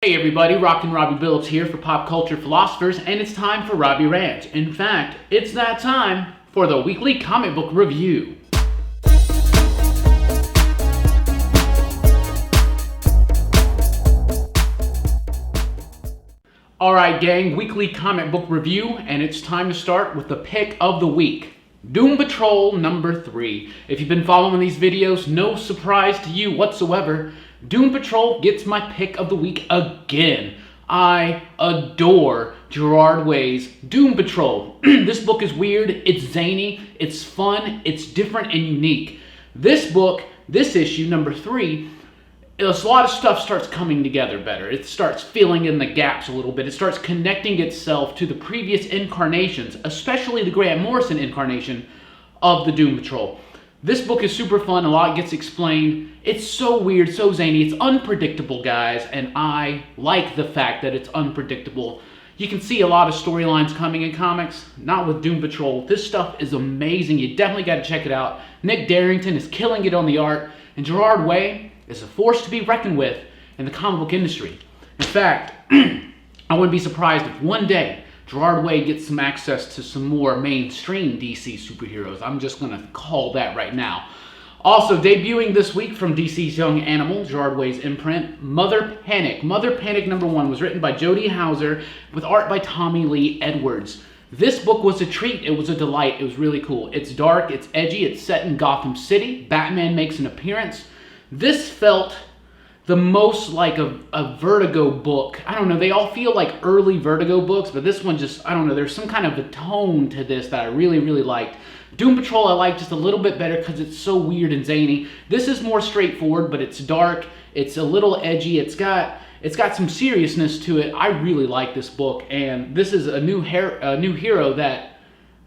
Hey everybody, Rockin Robbie Billups here for Pop Culture Philosophers, and it's time for Robbie Rants. In fact, it's that time for the weekly comic book review. Alright gang, weekly comic book review, and it's time to start with the pick of the week. Doom Patrol number 3. If you've been following these videos, no surprise to you whatsoever. Doom Patrol gets my pick of the week again. I adore Gerard Way's Doom Patrol. This book is weird, it's zany, it's fun, it's different and unique. This book, this issue, number 3, a lot of stuff starts coming together better. It starts filling in the gaps a little bit. It starts connecting itself to the previous incarnations, especially the Grant Morrison incarnation of the Doom Patrol. This book is super fun, a lot gets explained. It's so weird, so zany, it's unpredictable, guys, and I like the fact that it's unpredictable. You can see a lot of storylines coming in comics, not with Doom Patrol. This stuff is amazing, you definitely got to check it out. Nick Darrington is killing it on the art, and Gerard Way is a force to be reckoned with in the comic book industry. In fact, I wouldn't be surprised if one day Gerard Way gets some access to some more mainstream DC superheroes. I'm just going to call that right now. Also, debuting this week from DC's Young Animal, Gerard Way's imprint, Mother Panic. Mother Panic number 1 was written by Jody Houser with art by Tommy Lee Edwards. This book was a treat. It was a delight. It was really cool. It's dark, it's edgy, it's set in Gotham City. Batman makes an appearance. This felt the most like a Vertigo book. I don't know, they all feel like early Vertigo books, but this one just, I don't know, there's some kind of a tone to this that I really, really liked. Doom Patrol I like just a little bit better because it's so weird and zany. This is more straightforward, but it's dark, it's a little edgy, it's got some seriousness to it. I really like this book, and this is a new hero that,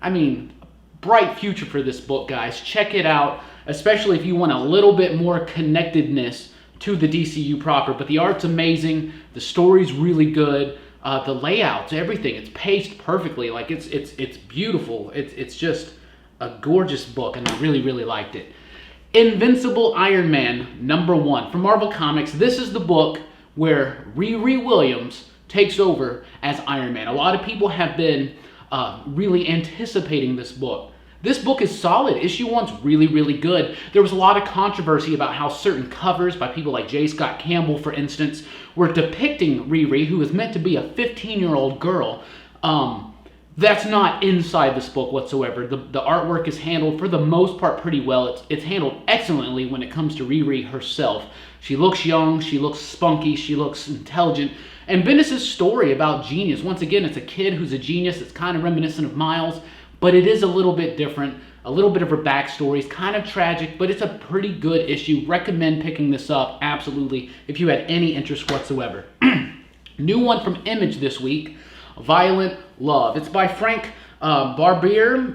I mean, bright future for this book, guys. Check it out, especially if you want a little bit more connectedness to the DCU proper. But the art's amazing, the story's really good, the layouts, everything, it's paced perfectly. Like it's beautiful. It's just a gorgeous book, and I really, really liked it. Invincible Iron Man number 1 from Marvel Comics. This is the book where Riri Williams takes over as Iron Man. A lot of people have been really anticipating this book. This book is solid. Issue 1's really, really good. There was a lot of controversy about how certain covers by people like J. Scott Campbell, for instance, were depicting Riri, who is meant to be a 15-year-old girl. That's not inside this book whatsoever. The artwork is handled, for the most part, pretty well. It's handled excellently when it comes to Riri herself. She looks young, she looks spunky, she looks intelligent. And Bendis' story about genius, once again, it's a kid who's a genius. It's kind of reminiscent of Miles, but it is a little bit different. A little bit of her backstory is kind of tragic, but it's a pretty good issue. Recommend picking this up, absolutely, if you had any interest whatsoever. New one from Image this week, Violent Love. It's by Frank Barber.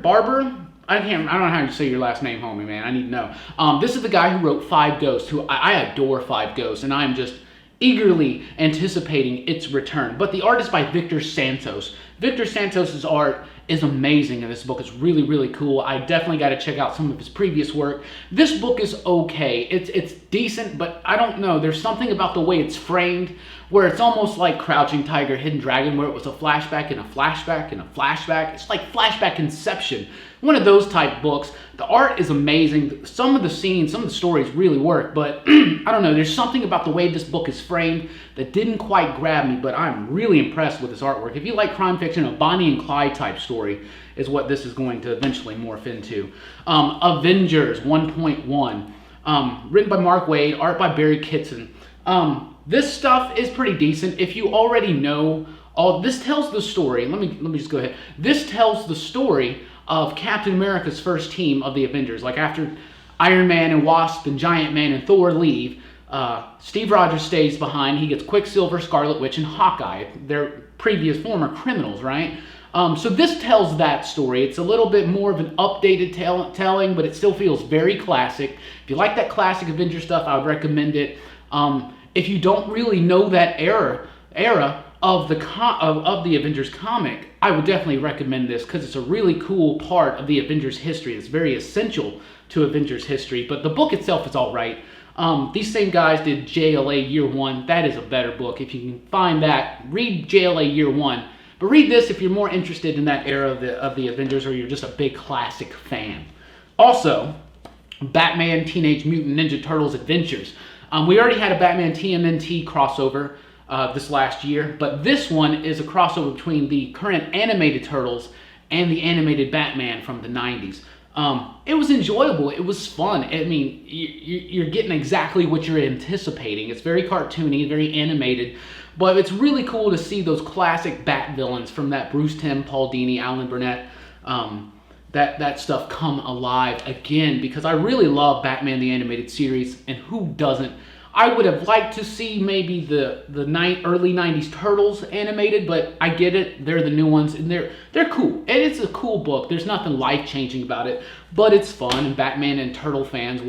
I don't know how you say your last name, homie, man. I need to know. This is the guy who wrote Five Ghosts, who I adore Five Ghosts, and I'm just eagerly anticipating its return. But the art is by Victor Santos. Victor Santos' art is amazing in this book. It's really, really cool. I definitely got to check out some of his previous work. This book is okay. It's decent, but I don't know. There's something about the way it's framed where it's almost like Crouching Tiger, Hidden Dragon, where it was a flashback and a flashback and a flashback. It's like flashback Inception. One of those type books. The art is amazing. Some of the scenes, some of the stories really work, but I don't know. There's something about the way this book is framed that didn't quite grab me, but I'm really impressed with this artwork. If you like crime fiction, a Bonnie and Clyde type story is what this is going to eventually morph into. Avengers 1.1, written by Mark Waid, art by Barry Kitson. This stuff is pretty decent. If you already know all, this tells the story. Let me just go ahead. This tells the story of Captain America's first team of the Avengers. Like after Iron Man and Wasp and Giant Man and Thor leave, Steve Rogers stays behind. He gets Quicksilver, Scarlet Witch, and Hawkeye. Their previous former criminals, right? So this tells that story. It's a little bit more of an updated telling, but it still feels very classic. If you like that classic Avengers stuff, I would recommend it. If you don't really know that era of the Avengers comic, I would definitely recommend this because it's a really cool part of the Avengers history. It's very essential to Avengers history, but the book itself is all right. These same guys did JLA Year One. That is a better book. If you can find that, read JLA Year One. But read this if you're more interested in that era of the Avengers, or you're just a big classic fan. Also, Batman Teenage Mutant Ninja Turtles Adventures. We already had a Batman TMNT crossover this last year, but this one is a crossover between the current animated Turtles and the animated Batman from the 90s. It was enjoyable. It was fun. I mean, you're getting exactly what you're anticipating. It's very cartoony, very animated, but it's really cool to see those classic Bat villains from that Bruce Timm, Paul Dini, Alan Burnett, that stuff come alive again, because I really love Batman the Animated Series, and who doesn't? I would have liked to see maybe the early 90s Turtles animated, but I get it. They're the new ones, and they're cool. And it's a cool book. There's nothing life-changing about it, but it's fun, and Batman and Turtle fans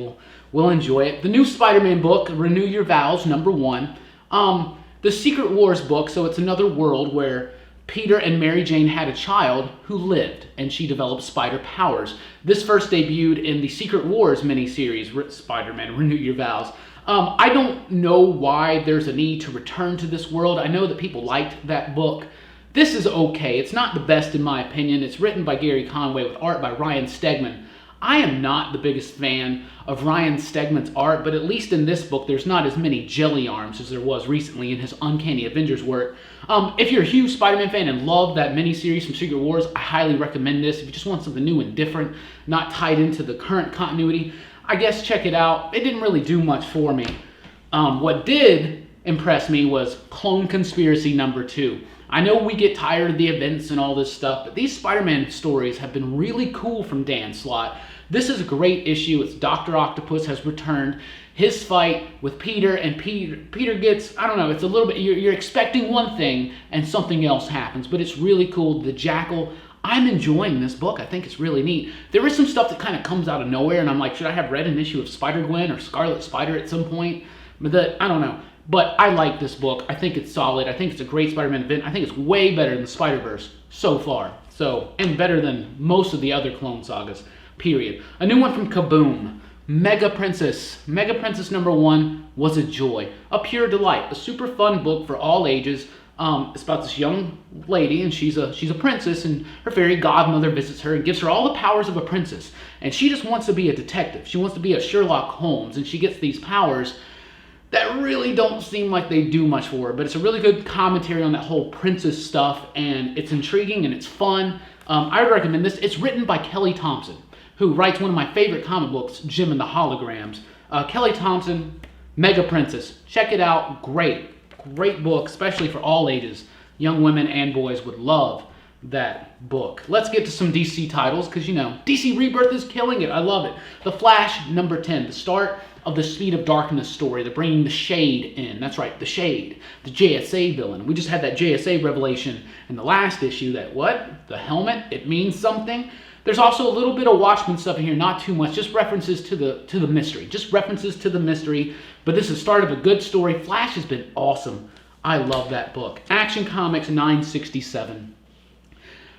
will enjoy it. The new Spider-Man book, Renew Your Vows, #1. The Secret Wars book, so it's another world where Peter and Mary Jane had a child who lived, and she developed spider powers. This first debuted in the Secret Wars miniseries, Spider-Man, Renew Your Vows. I don't know why there's a need to return to this world. I know that people liked that book. This is okay. It's not the best in my opinion. It's written by Gary Conway with art by Ryan Stegman. I am not the biggest fan of Ryan Stegman's art, but at least in this book, there's not as many jelly arms as there was recently in his Uncanny Avengers work. If you're a huge Spider-Man fan and love that miniseries from Secret Wars, I highly recommend this. If you just want something new and different, not tied into the current continuity, I guess check it out. It didn't really do much for me. What did impress me was Clone Conspiracy #2. I know we get tired of the events and all this stuff, but these Spider-Man stories have been really cool from Dan Slott. This is a great issue. It's Dr. Octopus has returned. His fight with Peter, and Peter gets, I don't know, it's a little bit, you're expecting one thing and something else happens, but it's really cool. The Jackal, I'm enjoying this book. I think it's really neat. There is some stuff that kind of comes out of nowhere, and I'm like, should I have read an issue of Spider-Gwen or Scarlet Spider at some point? But I don't know. But I like this book. I think it's solid. I think it's a great Spider-Man event. I think it's way better than Spider-Verse so far. And better than most of the other Clone Sagas, period. A new one from Kaboom. Mega Princess. Mega Princess #1 was a joy. A pure delight. A super fun book for all ages. It's about this young lady, and she's a princess, and her fairy godmother visits her and gives her all the powers of a princess. And she just wants to be a detective. She wants to be a Sherlock Holmes, and she gets these powers that really don't seem like they do much for her. But it's a really good commentary on that whole princess stuff, and it's intriguing and it's fun. I would recommend this. It's written by Kelly Thompson, who writes one of my favorite comic books, Jim and the Holograms. Kelly Thompson, Mega Princess. Check it out. Great book, especially for all ages. Young women and boys would love that book. Let's get to some DC titles, because, you know, DC Rebirth is killing it. I love it. The Flash, #10. The start of the Speed of Darkness story. They're bringing the Shade in. That's right, the Shade. The JSA villain. We just had that JSA revelation in the last issue that, the helmet, it means something. There's also a little bit of Watchmen stuff in here, not too much, just references to the mystery. Just references to the mystery, but this is the start of a good story. Flash has been awesome. I love that book. Action Comics 967.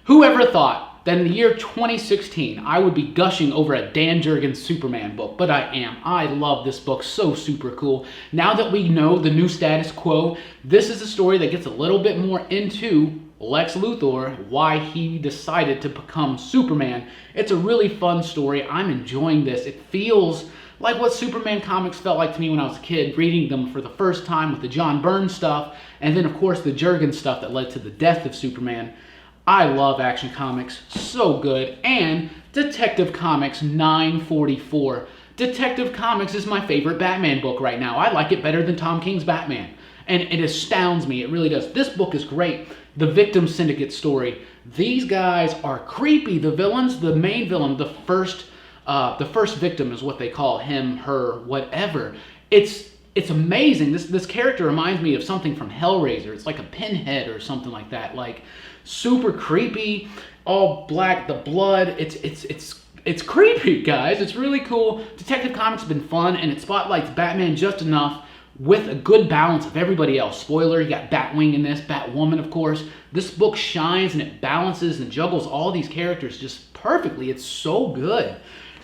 Whoever thought that in the year 2016 I would be gushing over a Dan Jurgens Superman book, but I am. I love this book, so super cool. Now that we know the new status quo, this is a story that gets a little bit more into Lex Luthor, why he decided to become Superman. It's a really fun story. I'm enjoying this. It feels like what Superman comics felt like to me when I was a kid, reading them for the first time with the John Byrne stuff, and then of course the Jurgens stuff that led to the death of Superman. I love Action Comics, so good. And Detective Comics 944. Detective Comics is my favorite Batman book right now. I like it better than Tom King's Batman. And it astounds me, it really does. This book is great. The Victim Syndicate story. These guys are creepy. The villains, the main villain, the first victim is what they call him, her, whatever. It's amazing. This character reminds me of something from Hellraiser. It's like a pinhead or something like that. Like super creepy, all black, the blood. It's creepy, guys. It's really cool. Detective Comics has been fun, and it spotlights Batman just enough with a good balance of everybody else. Spoiler, you got Batwing in this, Batwoman, of course. This book shines, and it balances and juggles all these characters just perfectly. It's so good.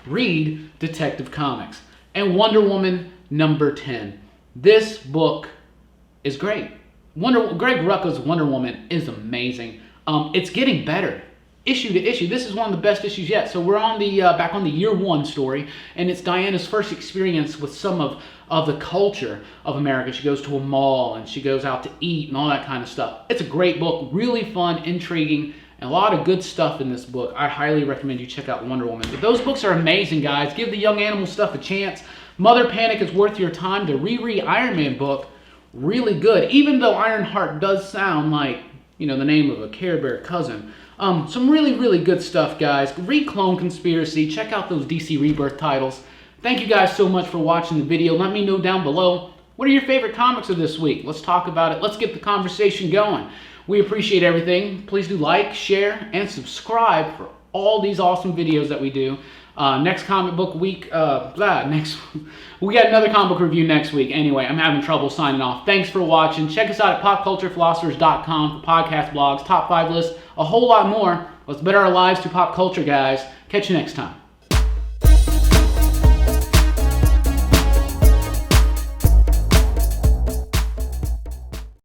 Read Detective Comics. And Wonder Woman number 10. This book is great. Greg Rucka's Wonder Woman is amazing. It's getting better, issue to issue. This is one of the best issues yet. So we're on the back on the year 1 story, and it's Diana's first experience with some of the culture of America. She goes to a mall and she goes out to eat and all that kind of stuff. It's a great book, really fun, intriguing, and a lot of good stuff in this book. I highly recommend you check out Wonder Woman. But those books are amazing, guys. Give the Young Animal stuff a chance. Mother Panic is worth your time. The Riri Iron Man book, really good. Even though Ironheart does sound like, you know, the name of a Care Bear cousin. Some really, really good stuff, guys. Read Clone Conspiracy. Check out those DC Rebirth titles. Thank you guys so much for watching the video. Let me know down below, what are your favorite comics of this week? Let's talk about it. Let's get the conversation going. We appreciate everything. Please do like, share, and subscribe for all these awesome videos that we do. Next comic book week, we got another comic book review next week. Anyway, I'm having trouble signing off. Thanks for watching. Check us out at popculturephilosophers.com for podcast blogs, top 5 lists, a whole lot more. Let's better our lives through pop culture, guys. Catch you next time.